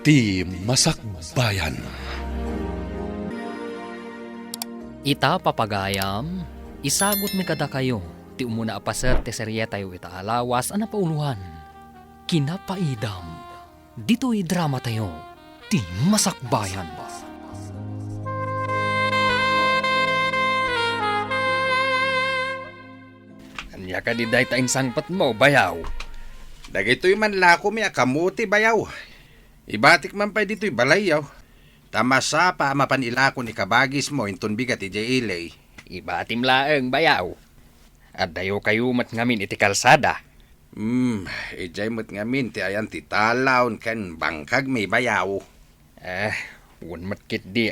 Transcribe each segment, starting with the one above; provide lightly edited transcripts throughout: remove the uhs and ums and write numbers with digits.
Ti Masakbayan. Ita papagayam, isagot mi kada kayo, ti umuna apaser ti serye tayo ita alawas ana pauluhan. Kinapaidam, dito'y drama tayo, ti Masakbayan. Anya ka di dahi taing sangpat mo, bayaw. Dagitoy man lako mi akamuti bayaw. Ibatik man pa dito'y balayaw. Tamasa pa mapanila ko ni kabagis mo inton bigat iti ilay. Ibatim laeng, bayaw. At dayo kayo mat ngamin iti kalsada. Ijay mo't ngamin ti ayan ti talawon kan bangkag may bayaw. Wan matkit di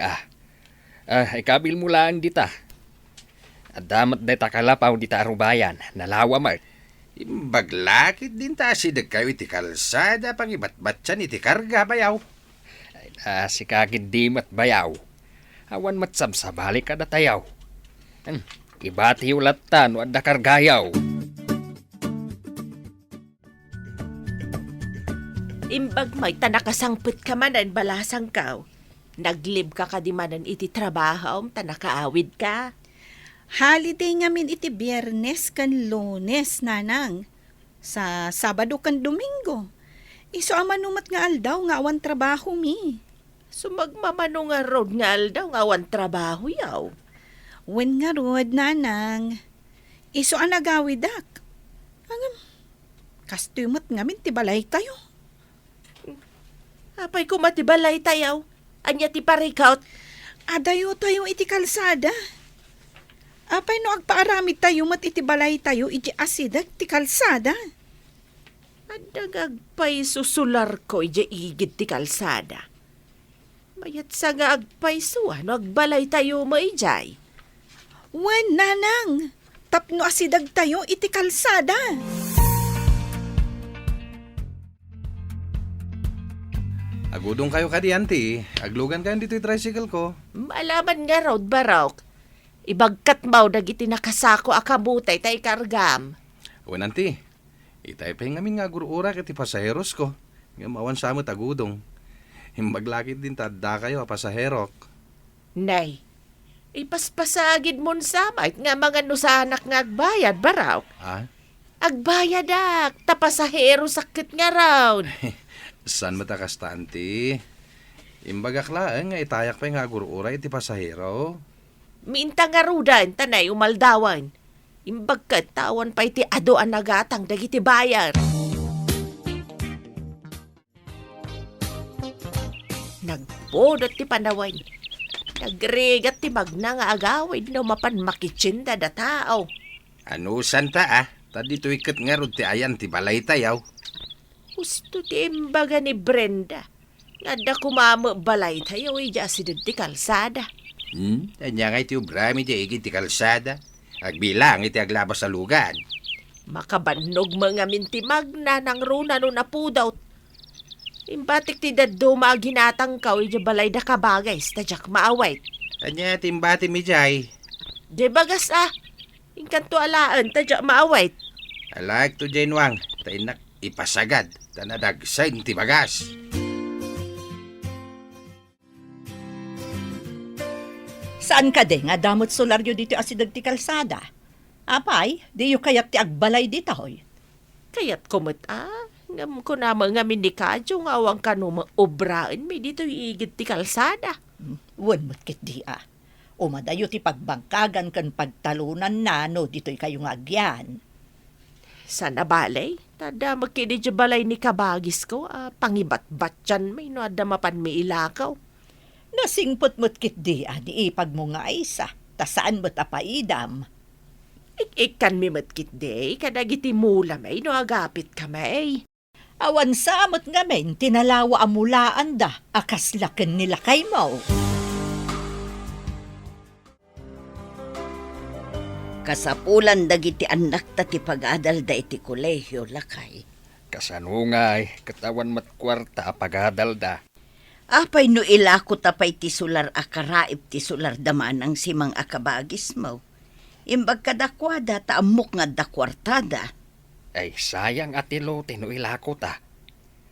ikabil mo lang dita. At damat day takalapaw dita arubayan, nalawa mat. Baglakit din ta sidag kayo iti kalsada pang ibatbatsan iti karga bayaw. Si kakid di mat bayaw. Awan mat sabsabali ka datayaw. Ibati ulatan o adda kargayaw. Imbag may tanakasangpit ka manan balasang kaw. Naglib ka kadimanan iti trabaho, tanakaawid ka. Holiday ngamin iti Biyernes kan Lunes, nanang. Sa Sabado kan Domingo. Iso amanumat nga aldaw nga awan trabaho mi. Sumagmamano nga road nga aldaw nga awan trabaho yaw. Wen nga rod, nanang. Iso anagawidak. Kastumat ngamin ti balay tayo. Apay kumatibalay tayaw. Anya ti parikaut. Adayo tayo iti kalsada. Apay no agpaaramid tayo mat iti balay tayo iti asidag ti kalsada. Adagagpay susular ko iti igid ti kalsada. Mayat sa nga agpay suwan no agbalay tayo mo ijay. Wen, nanang. Tapno asidag tayo iti kalsada. Agudong kayo kadianti. Aglugan kayo dito'y tricycle ko. Malaman nga road barok. Ibagkat maw dagiti nakasako akabutay tay kargam. Wananti. Itay pa ngamin nga gururak iti pasaheros ko. Nga mawan sa amot agudong. Himbaglakit din tadda kayo pasaherok. Nay, ipaspasagid mon samait nga mga nusanak nga agbayad baraw. Agbayad tapasahero sakit nga raw. San matakas tanti? Imbagaklaan nga itayak pa nga gurura iti pasahero. Minta nga rudan, tanay umaldawan. Imbagkat tawan pa iti ado ang nagatang dagiti bayar. Nagpodot ti panawan. Nagregat ti magna nga agawid no mapan makitsinda da tao. Ano santa Tadi ikat nga rod ti ayan ti balay tayaw. Gusto ti imbaga ni Brenda. Nga da kumama balay tayo ija asidad ti kalsada. Anya nga iti ubrami di igit ti kalsada. Agbilang iti aglabas sa lugan. Makabannog mga mintimag na nang runa no napudaw. Imbatik ti daddo maaginatang kaw ija balay da kabagay stadyak maawait. Anya timbati mi jay. Di bagas Inkanto alaan tadyak maawait. Alag to Jainwang. Tainak ipasagad. Tanadagsain ti bagas. Saan ka de nga damot solaryo dito asidag ti kalsada? Apay, di yu kayat ti agbalay dita hoy. Kayat kumot ngam ko naman nga minikadyo nga awang kanuma obraan may dito iigid ti kalsada. Wan mo't kit di Umadayo ti pagbangkagan kan pagtalunan nano dito'y kayo nga agyan. Sana balay? Tada magkinidyo balay ni kabagis ko, pangibat-bat dyan may no ada mapan mi ilakaw. Nasingpot mo't kit di di ipag mo nga isa, tasaan mo't apaidam. Ikan mi matkit day, kadagiti mula may no agapit ka may. Awan sa amot nga men, tinalawa amulaan da, akaslaken nila kay mo. Kasapulan dagiti anak ta ti pag-adal da iti kolehyo lakay. Kasanungay, katawan mat kwarta pagadal da. Apay no ilako tapay ti sular akaraip ti sular damanang simang akabagis mo. Imbag kadakwada taamok nga dakwartada. Ay sayang ati lote no ilako ta.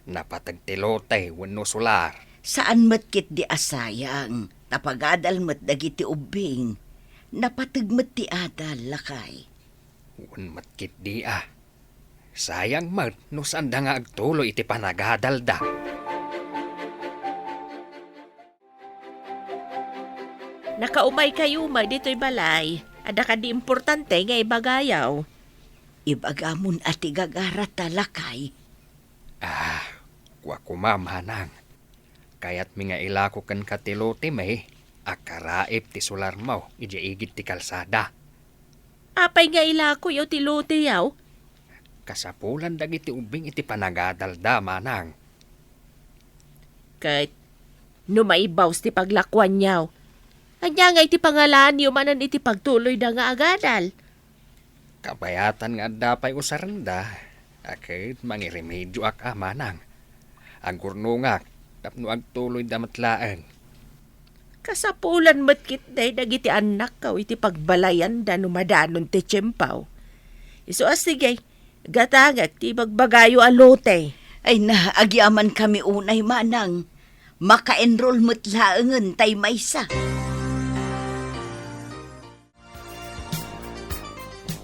Napatagtilote wenno solar. Saan matkit di asayang, tapagadal mat dagiti ubing, napatagmat ti adal lakay. Wen matkit di ah. Sayang mat no saan da nga agtuloy iti panagadal da. Nakaumay kayo ma dito'y balay. Ada ka di importante nga ibagayaw. Ibagamon at igagarat talakay. Kwa kumamanang. Kaya't mi nga ilako kan katilote may akaraip ti solar mo ijaigid ti kalsada. Apay nga ilako yaw tilote yaw. Kasapulan dagiti ubing iti panagadal da manang. Kahit numaibaws ti paglakwan yaw. Anya nga iti pangalan yaw manan iti pagtuloy da nga agadal. Kabayatan nga dapay usaranda. Akit mangiremedyo ak amanang. Ang gurnungak tapno agtuloy da matlaeng. Kasapulan matkit day dagiti anak kaw iti pagbalayan da numadanon ti tsempaw. Iso sige, gatagak ti bagbagayo alote. Ay na, agyaman kami unay manang. Maka-enroll mo't laangan tay maysa.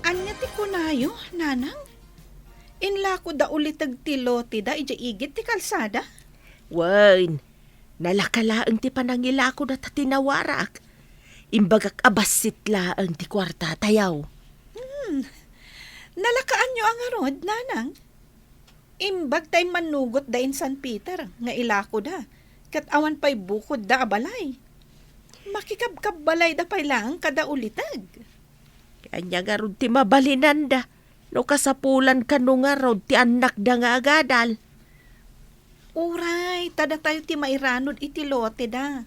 Anya ti kunayo, nanang? Inla ko da ulit tilote da ijaigid ti kalsada. Wain, nalakalaang ti panangilako na tatinawarak. Imbagak abasit laang ti kwarta tayaw. Nalakaan nyo ang arod, nanang. Imbag tay manugot da in San Peter, nga ilako da. Kat awan pa'y bukod da abalay. Makikabkab balay da pa'y lang kada ulitag. Kanya nga ron ti mabalinanda. No kasapulan ka no nga ron ti anak da nga agadal. Uray, tada tayo ti mairanod iti lote da.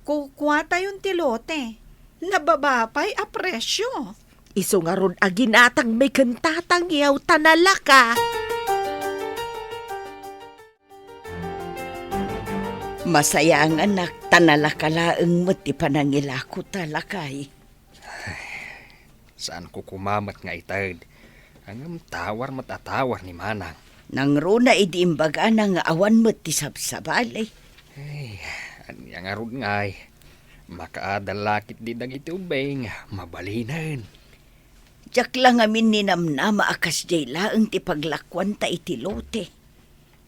Kukuha tayong ti lote. Nababapay a presyo. Iso nga ron aginatang may kantatang yaw tanalaka. Masaya ang anak, tanalakalaang mo't ti panangilako talakay. Saan ko kumamat nga itad? Ang tawar matatawar ni manang. Nang runa idiimbaga na nga awan mo't ti sabsabalay. Anya nga ron ngay. Makaadalakit di dagiti ubeng. Mabalinan. Diyak lang amin ninamnama akas jay laang ti paglakwan ta iti lote.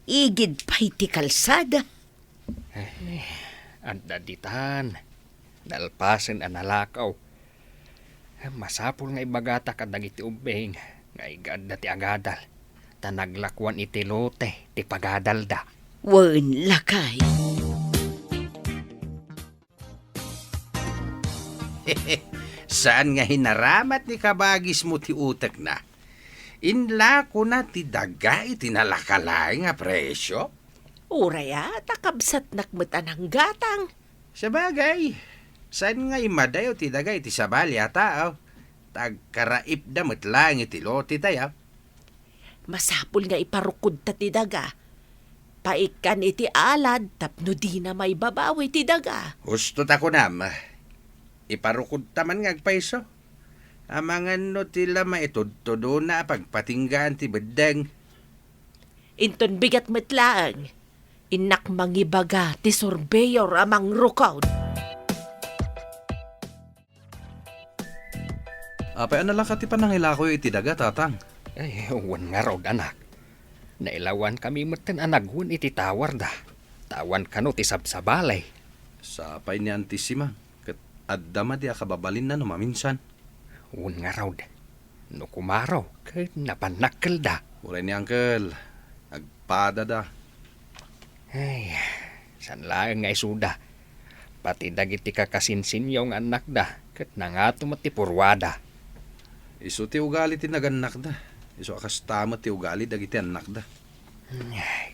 Igid pa iti kalsada. Anda ditan. Dalpasen analakaw. Masapul nga ibagata ka dagiti ubeng. Nga igad ti agadal. Tanaglakwan iti lote ti pagadal da. Wen lakay. Saan nga hinaramat ni kabagis mo ti utak na? Inla ko na ti daga iti nalakalay nga presyo? Uraya, takabsat nakmatan ang gatang. Sabagay, saan nga imadayo ti daga iti sabali ata? Tagkaraip da matlang iti lote tayo. Masapul nga iparukod ta ti daga. Paikan iti alad tapno di na may babawi ti daga. Gusto ta ko nam. Iparukod taman nga agpaiso. Amangan no tila maitudtudo na pagpatinggaan ti bedeng. Inton bigat metlaang. Inak mangibaga ti surveyor amang rukaw. Apay analaka ti panangilako iti daga, tatang. Ay, wan nga raw anak. Nailawan kami maten anagwan iti tawar da. Tawan kano ti sabsabalay. Sapay ni Antisima. Kat addama di akababalin na no maminsan. Wan nga raw da. No kumaraw, kahit napanakkel da. Uray ni Uncle. Agpada da. Ay, san lang nga isuda. Pati dagiti kakasinsinyaw nga anak da. Kat nangato mati purwada. Isu ti ugali ti naganak da. Isu akas tama ti ugali dagiti anak da.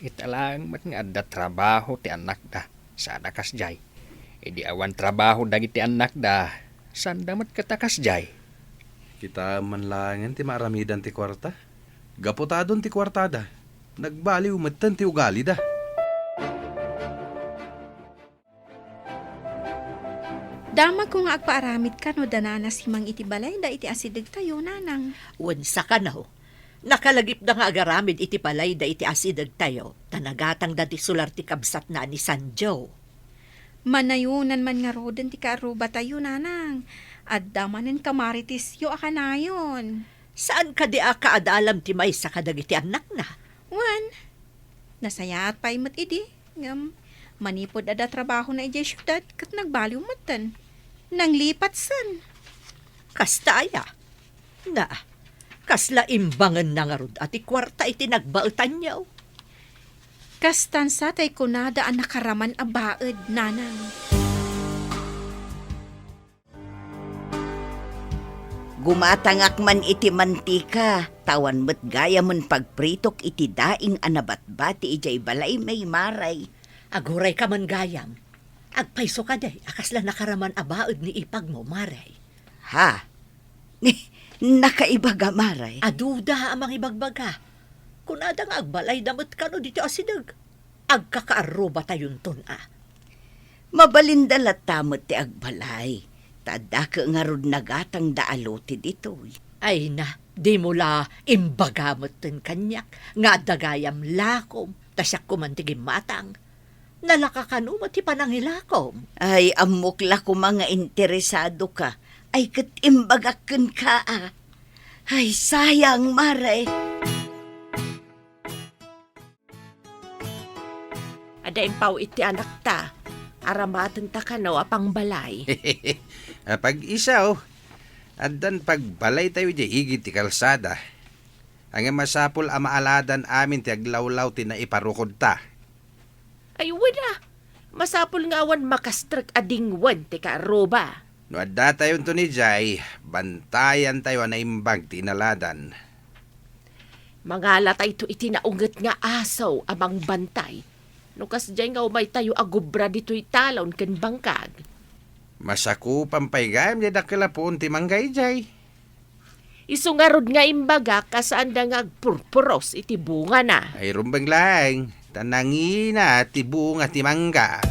Italang mat nga adda trabaho ti anak da. Sana kasjay. Idi awan trabaho dagiti anak da. Sanda mat katakas jay. Kita manlangan ti maramidan ti kwarta. Gaputadon ti kwartada. Nagbaliw matan ti ugali da. Dama ko nga agpaaramid ka no danana si mang iti balay da iti asidig tayo, nanang. Wen sa kanaw. Nakalagip na nga agaramid iti palay da iti asidag tayo. Tanagatang da ti sular ti kabsat na ni Sanjo. Manayunan man nga roden ti kaaruba tayo, nanang. At damanin kamaritis yo akanayon. Saan ka di kaadalam ti may sa kadag iti anak na? Wan, nasayat pa imot idi. Ngam, manipod ada trabaho na ijay syudad kat nagbaliw matan. Nang lipat san. Kastaya. Na, kasla imbangan na nga rod at ikwarta iti nagbaetan niyaw. Kastansa tay kunada ang nakaraman a baed, nanang. Gumatangak man iti mantika, tawan met gaya man pagpritok iti daing anabatbati ijay balay may maray. Aguray ka man gayam. Agpaiso ka day, akasla nakaraman abaod ni ipag mo, maray. Ha? Nakaibaga maray? Aduda amang ibagbaga. Kunada nga agbalay damot ka no dito asidag. Agkakaaro ba tayon ton Mabalindalat tamot ti agbalay. Tada ka nga rod nagatang daaloti dito. Ay na, di mula imbagamot ten kanyak. Nga dagayam lakom, tasyak kumantigim matang. Nalakakanuma ti panangilakom. Ay, amukla ko mga interesado ka. Ay, kat imbagakan ka Ay, sayang maray. Ada impaw iti anak ta. Aramatan ta ka no apang balay. Pag isaw, adan pagbalay tayo di igit ti kalsada. Ang masapol amaaladan amin ti aglawlaw ti na iparukod ta. Ay, wala. Masapul nga awan makastrak adingwan ti kaaruba. No adda tayo to ni Jay, bantayan tayo na imbag ti inaladan. Mangala tayo to iti naunget nga asaw amang bantay. No kas dyan nga umay tayo agubra dito'y talon ken bangkag. Masakupan pa'y gayam di dakilapon ti manggay Jay. Isungarod nga imbaga kasaan da nga agpurpuros iti bunga na. Ay rumbang lang, tanangina ti bunga ti mangga.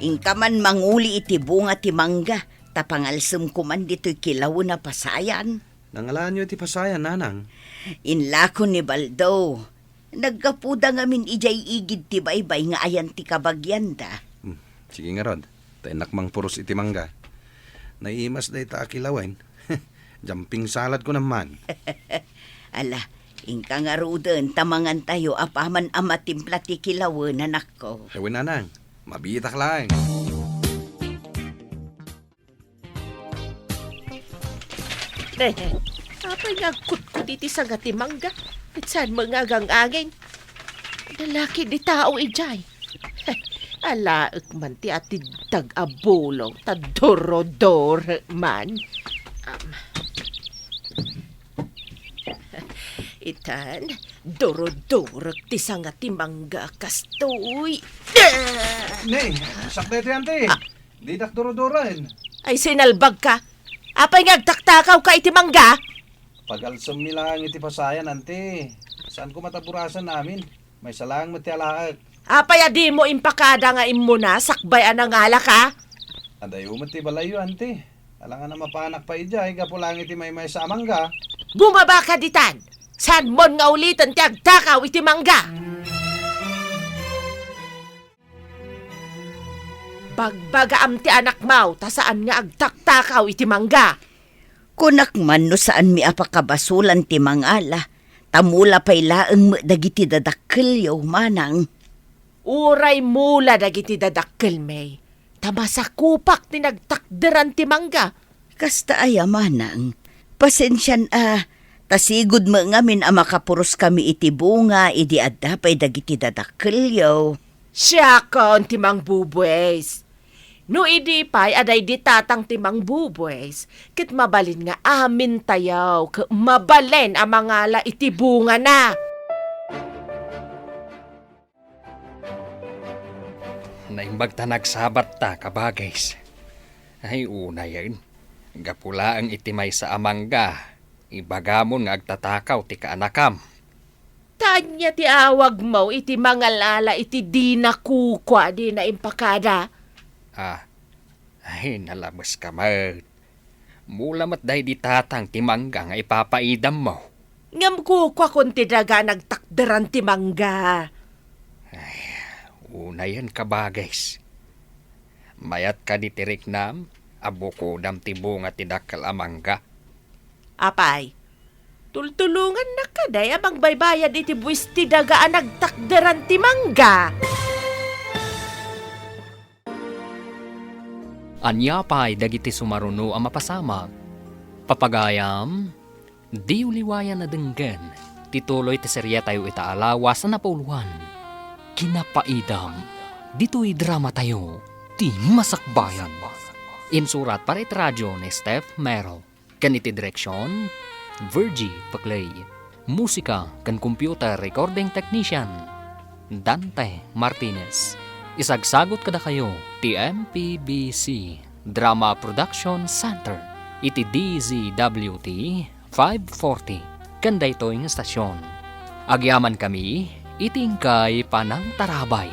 Ingka man manguli iti bunga ti mangga, tapangalsem ko man dito'y kilaw na pasayan. Nangalaan nyo iti pasayan, nanang. Inlako ni Baldo. Nagkapuda ngamin ijay igid ti baybay nga ayan ti kabagyan da. Sige nga rod, tainak mang puros iti mangga. Naiimas da ita akilawain. Jumping salad ko naman. Ala, ingka nga ruden, tamangan tayo apaman amatimpla ti kilawan anak ko. Ewan nanang, mabitak lang. Apay nga kutkut iti sagati mangga. At saan mga gang-aging? Lalaki di tao ijay. Alaak man ti ati dag-abulong ta dorodor man. Itan, dorodor ti sangati mangga kastoy. Nay, sakta ito yan, te. Di dakdoro-doran. Ay sinalbag ka. Apay nga agtaktakaw ka iti mangga. Pagalsam nila ang iti pasayan, ante. Saan ko mataburasan namin? May salang matialaag. Apay adi mo impakada nga imo na, sakbay anang ngala ka. Aday umati balayo, ante. Alangan na mapanak pa ijay, gapulang iti may sa amangga. Bumaba ka ditan. Saan mon nga ulitan ti agtakaw iti mangga. Bagbaga ti anak mau, ta saan nga agtaktakaw iti mangga. Kunak man no saan mi apakabasulan ti mangala. Tamula pa'y laeng dagiti dadakkel manang. Uray mula dagiti dadakkel may. Tamasakupak ti nagtakderan ti mangga. Kasta aya manang. Pasensyan tasigod mo ngamin makapuros kami iti bunga, idi adda pa'y dagiti dadakkel Siya kon timang bubwes. No idi pa'y aday di tatang timang bubwes. Kit mabalin nga amin tayaw. Mabalin ang mga la iti bunga na. Naimbag ta nagsabat ta kabagays. Ay una yan. Gapula ang itimay sa amangga. Ibagamon nga agtatakaw ti kaanakam. Tanya ti awag mo iti mga lala iti di na kukwa di na impakada. Ay nalabas ka mat. Mula matday di tatang timangga nga ipapaidam mo. Ngam ko kung tidaga nagtakderan ti mangga. Una yan ka bagays. Mayat ka di tirik nam, abo ko dam tibunga tidakal amangga. Apay, tultulungan na ka day abang baybayad iti buwis tidaga nagtakderan ti mangga. Anya pa'y dagiti sumaruno ang mapasamag. Papagayam, di uliwayan na denggen, tituloy ti serye tayo itaalawas na napauluhan. Kinapaidam, dito'y drama tayo, ti masakbayan. Insurat para iti radyo ni Steph Merrill. Kan iti direksyon, Virgie Paclay. Musika kan computer recording technician, Dante Martinez. Isagsagot kada kayo, ti MPBC Drama Production Center. Iti DZWT 540. Kanda ito yung estasyon. Agyaman kami, itingkay panang tarabay.